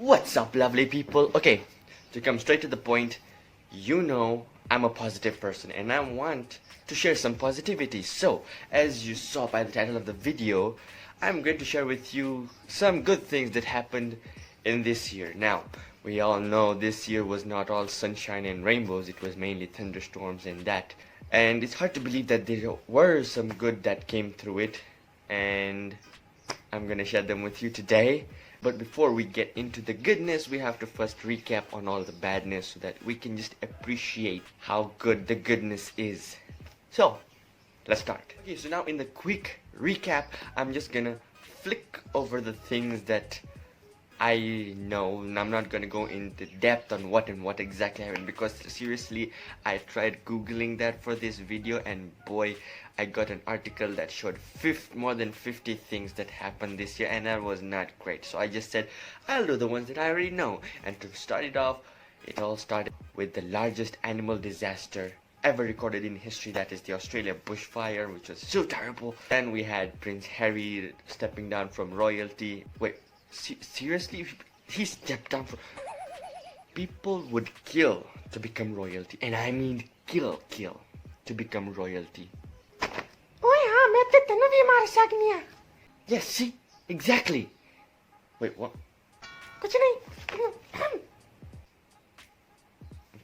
What's up, lovely people? Okay, to come straight to the point, you know I'm a positive person and I want to share some positivity. So, as you saw by the title of the video, I'm going to share with you some good things that happened in this year. Now, we all know this year was not all sunshine and rainbows, it was mainly thunderstorms and that. And it's hard to believe that there were some good that came through it, and I'm gonna share them with you today. But before we get into the goodness, we have to first recap on all the badness so that we can just appreciate how good the goodness is. So, let's start. Okay, so now in the quick recap, I'm just gonna flick over the things that I know, and I'm not gonna go into depth on what exactly happened, because seriously, I tried googling that for this video and boy, I got an article that showed more than 50 things that happened this year, and that was not great. So I just said I'll do the ones that I already know. And to start it off, it all started with the largest animal disaster ever recorded in history, that is the Australia bushfire, which was so terrible. Then we had Prince Harry stepping down from royalty. Wait, seriously? He stepped down from... People would kill to become royalty, and I mean kill to become royalty. Yes, see? Exactly. Wait, what?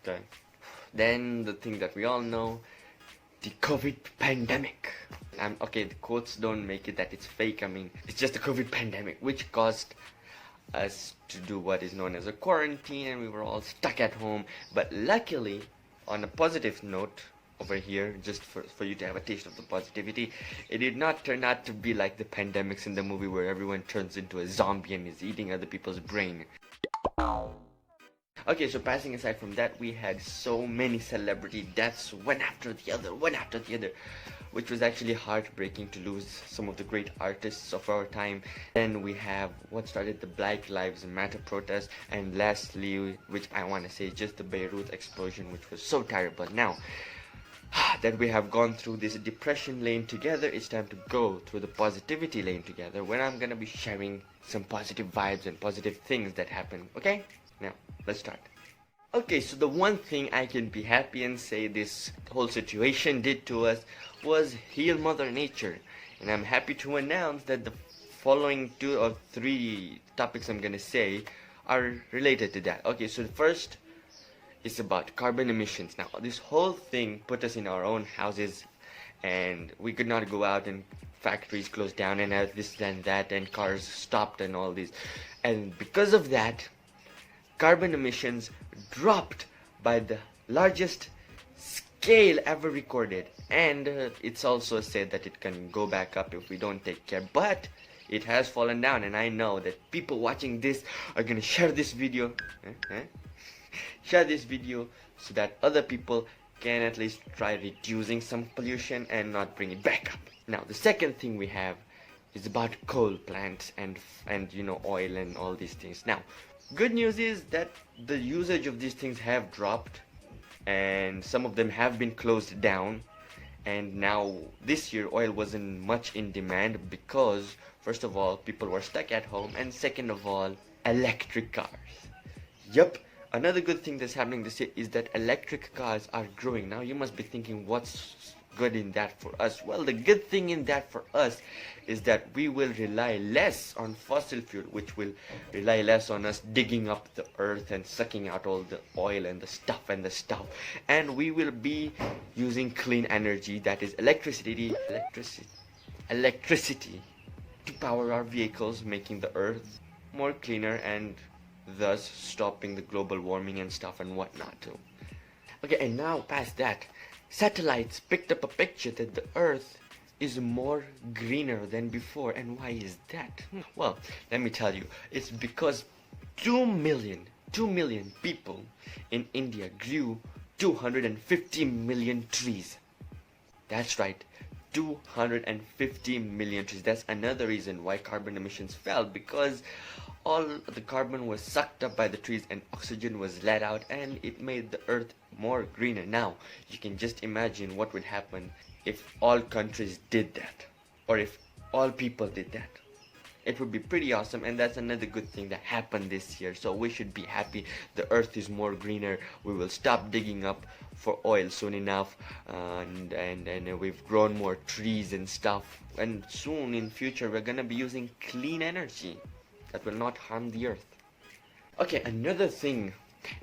Okay. Then the thing that we all know, the COVID pandemic. Okay, the quotes don't make it that it's fake. I mean, it's just the COVID pandemic, which caused us to do what is known as a quarantine, and we were all stuck at home. But luckily, on a positive note over here, just for you to have a taste of the positivity, it did not turn out to be like the pandemics in the movie where everyone turns into a zombie and is eating other people's brain. Okay, so passing aside from that, we had so many celebrity deaths, one after the other, which was actually heartbreaking to lose some of the great artists of our time. Then we have what started the Black Lives Matter protest, and lastly, which I want to say, just the Beirut explosion, which was so terrible. Now that we have gone through this depression lane together, it's time to go through the positivity lane together, where I'm gonna be sharing some positive vibes and positive things that happen. Okay? Now, let's start. Okay, so the one thing I can be happy and say this whole situation did to us was heal Mother Nature. And I'm happy to announce that the following 2 or 3 topics I'm gonna say are related to that. Okay, so the first is about carbon emissions. Now, this whole thing put us in our own houses, and we could not go out, and factories closed down, and this and that, and cars stopped and all this. And because of that, carbon emissions dropped by the largest scale ever recorded. And it's also said that it can go back up if we don't take care. But it has fallen down, and I know that people watching this are gonna share this video. Share this video so that other people can at least try reducing some pollution and not bring it back up. Now, the second thing we have is about coal plants and you know, oil and all these things. Now, good news is that the usage of these things have dropped, and some of them have been closed down. And now this year oil wasn't much in demand because, first of all, people were stuck at home, and second of all, electric cars. Yup. Another good thing that's happening this year is that electric cars are growing. Now you must be thinking, what's good in that for us? Well, the good thing in that for us is that we will rely less on fossil fuel, which will rely less on us digging up the earth and sucking out all the oil and the stuff, and we will be using clean energy, that is electricity to power our vehicles, making the earth more cleaner and thus stopping the global warming and stuff and whatnot too. Okay, and now past that, satellites picked up a picture that the earth is more greener than before. And why is that? Well, let me tell you, it's because 2 million people in India grew 250 million trees. That's right, 250 million trees. That's another reason why carbon emissions fell, because all the carbon was sucked up by the trees and oxygen was let out, and it made the earth more greener. Now, you can just imagine what would happen if all countries did that, or if all people did that. It would be pretty awesome, and that's another good thing that happened this year. So we should be happy. The earth is more greener. We will stop digging up for oil soon enough, and we've grown more trees and stuff. And soon in future we're gonna be using clean energy that will not harm the earth. Okay, another thing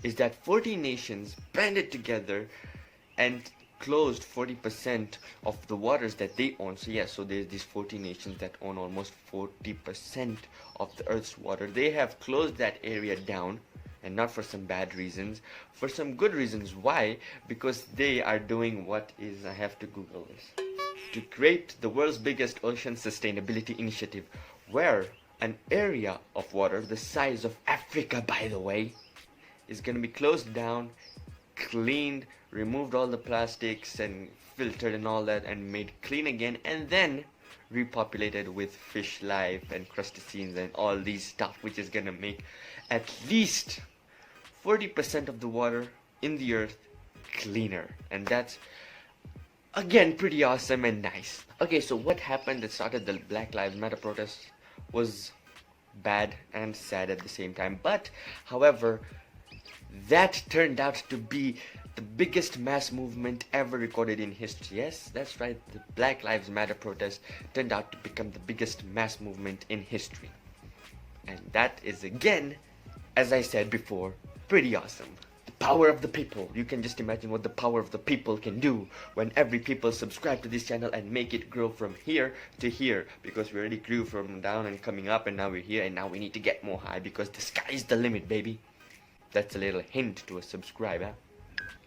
is that 40 nations banded together and closed 40% of the waters that they own. So yeah, so there's these 40 nations that own almost 40% of the earth's water. They have closed that area down, and not for some bad reasons, for some good reasons. Why? Because they are doing what is, I have to Google this, to create the world's biggest ocean sustainability initiative, where an area of water the size of Africa, by the way, is going to be closed down, cleaned, removed all the plastics and filtered and all that, and made clean again, and then repopulated with fish life and crustaceans and all these stuff, which is gonna make at least 40% of the water in the earth cleaner. And that's again pretty awesome and nice. Okay, so what happened that started the Black Lives Matter protest was bad and sad at the same time, but however, that turned out to be the biggest mass movement ever recorded in history. Yes, that's right, the Black Lives Matter protest turned out to become the biggest mass movement in history. And that is, again, as I said before, pretty awesome. The power of the people. You can just imagine what the power of the people can do when every people subscribe to this channel and make it grow from here to here, because we already grew from down and coming up, and now we're here, and now we need to get more high because the sky is the limit, baby. That's a little hint to a subscriber.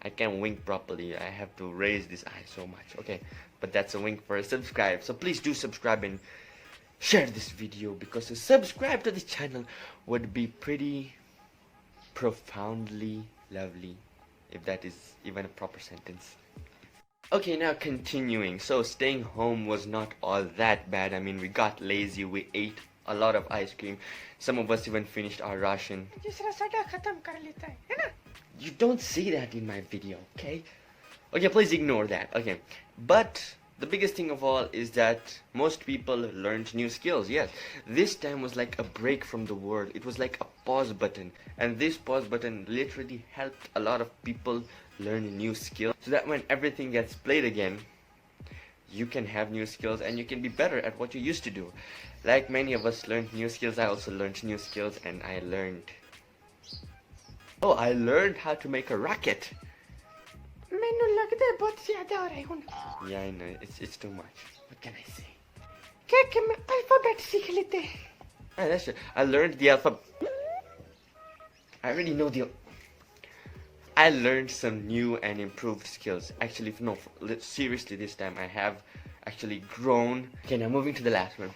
I can't wink properly. I have to raise this eye so much. Okay, but that's a wink for a subscribe. So please do subscribe and share this video, because a subscribe to the channel would be pretty profoundly lovely, if that is even a proper sentence. Okay, now continuing. So staying home was not all that bad. I mean, we got lazy. We ate a lot of ice cream. Some of us even finished our ration. You don't see that in my video, okay? Okay, please ignore that. Okay, but the biggest thing of all is that most people learned new skills. Yes, this time was like a break from the world. It was like a pause button, and this pause button literally helped a lot of people learn new skills, so that when everything gets played again, you can have new skills and you can be better at what you used to do. Like many of us learned new skills, I also learned new skills, and I learned how to make a rocket. Yeah, I know, it's too much. What can I say? Ah, that's true. I learned the alphabet. I already know I learned some new and improved skills. Actually, no, seriously, this time I have actually grown. Okay, now moving to the last one.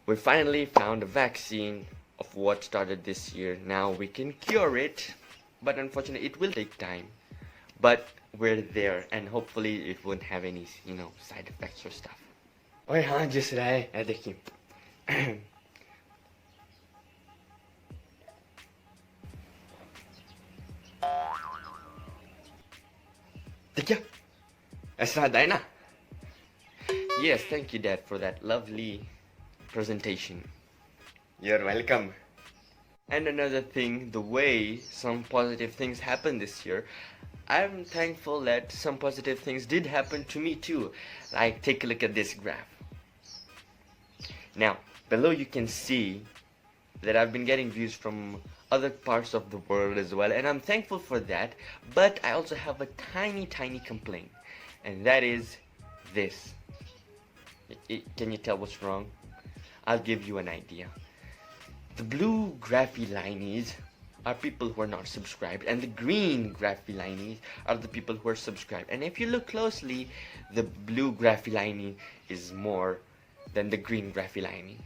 We finally found a vaccine of what started this year. Now we can cure it, but unfortunately it will take time. But we're there, and hopefully it won't have any, side effects or stuff. Oi, हाँ जिस रहा है देखिए. देखिए, ऐसा है ना? Yes, thank you, Dad, for that lovely presentation. You're welcome. And another thing, the way some positive things happened this year, I'm thankful that some positive things did happen to me too. Like, take a look at this graph. Now, below you can see that I've been getting views from other parts of the world as well, and I'm thankful for that. But I also have a tiny complaint, and that is this. Can you tell what's wrong? I'll give you an idea. The blue graphy lineys are people who are not subscribed, and the green graphy lineys are the people who are subscribed. And if you look closely, the blue graphy liney is more than the green graphy liney,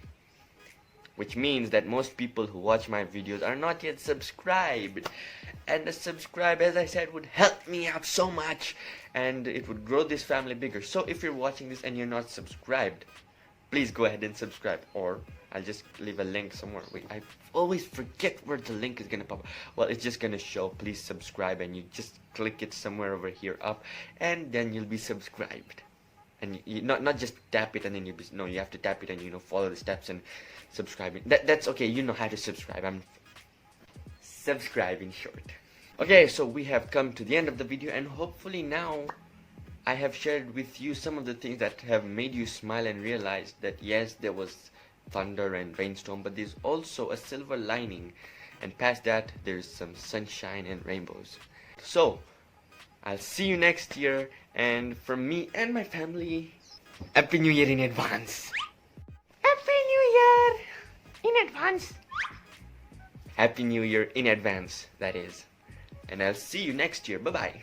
which means that most people who watch my videos are not yet subscribed. And a subscribe, as I said, would help me out so much, and it would grow this family bigger. So if you're watching this and you're not subscribed, please go ahead and subscribe, or I'll just leave a link somewhere. Wait, I always forget where the link is gonna pop up. Well, it's just gonna show, please subscribe, and you just click it somewhere over here up, and then you'll be subscribed. and you not just tap it and then no, you have to tap it and follow the steps and subscribe. That's okay. You know how to subscribe. I'm subscribe in short. Okay, so we have come to the end of the video, and hopefully now I have shared with you some of the things that have made you smile and realize that yes, there was thunder and rainstorm, but there's also a silver lining, and past that there's some sunshine and rainbows. So I'll see you next year, and from me and my family, Happy New Year in advance. Happy New Year in advance. Happy New Year in advance, that is. And I'll see you next year. Bye-bye.